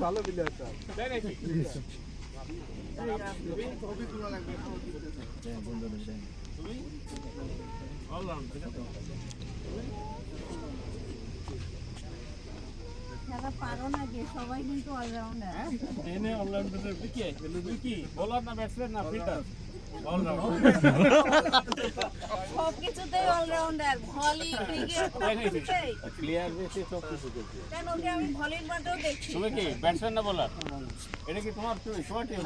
ভালো প্লেয়ার পারো না কে সবাই কিন্তু অলরাউন্ডার এনে অলরাউন্ডার কি বোলার না ব্যাটসম্যান না ফিল্ডার সবকিছুতেই অলরাউন্ডার ভলি ক্রিকেট সবকিছুতেই প্লেয়ার বেশি সব কিছু করছে কেন ওকে আমি ভলির মাঠেও দেখছি তুমি কি ব্যাটসম্যান না বোলার এটা কি তোমার তোমার টিম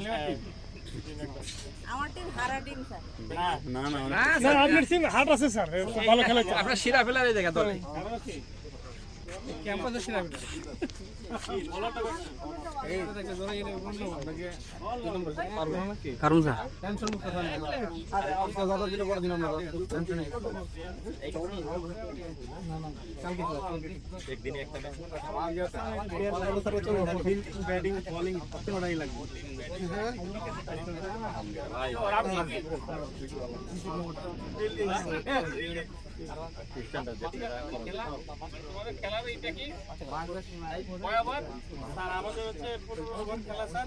আমার টিম হারা টিম স্যার না না না স্যার আপনার টিম হার্ট আছে স্যার ভালো খেলে আপনার সেরা প্লেয়ারই দেখা তো ক্যাম্পাসে সেরা প্লেয়ার কারণ স্যার টেনশন মুক্ত থাকেন আরে আজকে যত দিন পর দিন আমরা টেনশন নেই একদিন একটা ব্যাটিং বোলিং তিনটাই লাগবে খেলার এইটা কি কয় ওভার স্যার আমাদের হচ্ছে 15 ওভার খেলা স্যার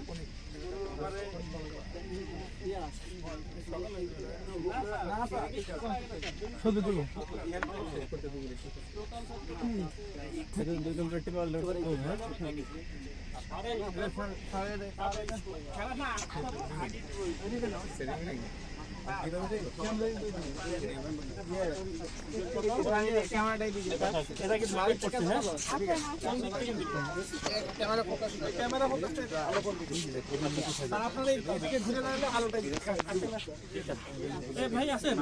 শুধু দিল দুজন প্র্যাকটিক্যাল ভাই আছেন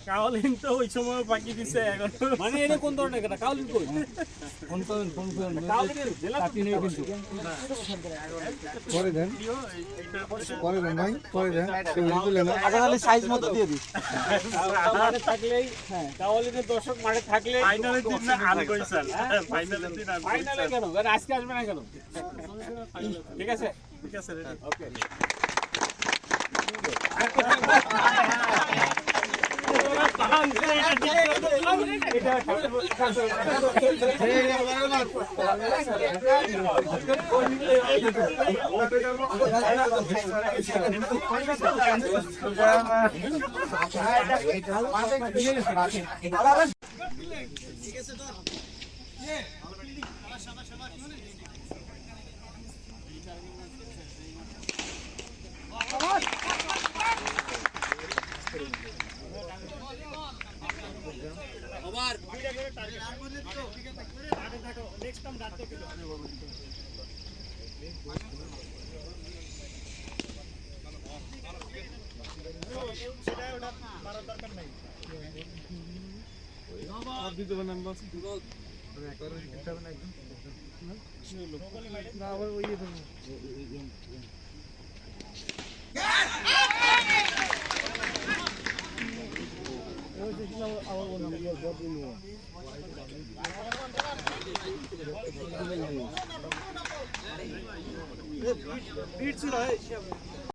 কাওয়ালিন তো ওই সময় বাকি দিছে এখন মানে এটা কোন ধরনের কথা কাওয়ালিন কই ফোন কিন্তু করে দেন ভাই করে দেন সাইজ মতো দিয়ে দিই মাঠে থাকলেই কাওয়ালিনের দর্শক মাঠে থাকলে ফাইনালের দিন না আর কই স্যার ফাইনালের দিন আর ফাইনালে কেন আজকে আসবে না কেন ঠিক আছে ওকে নেক্সট টাইম ডাকতে কিলো সেটা ওটা মারার দরকার নাই আর দিতে নাম্বার না আবার ওই আবার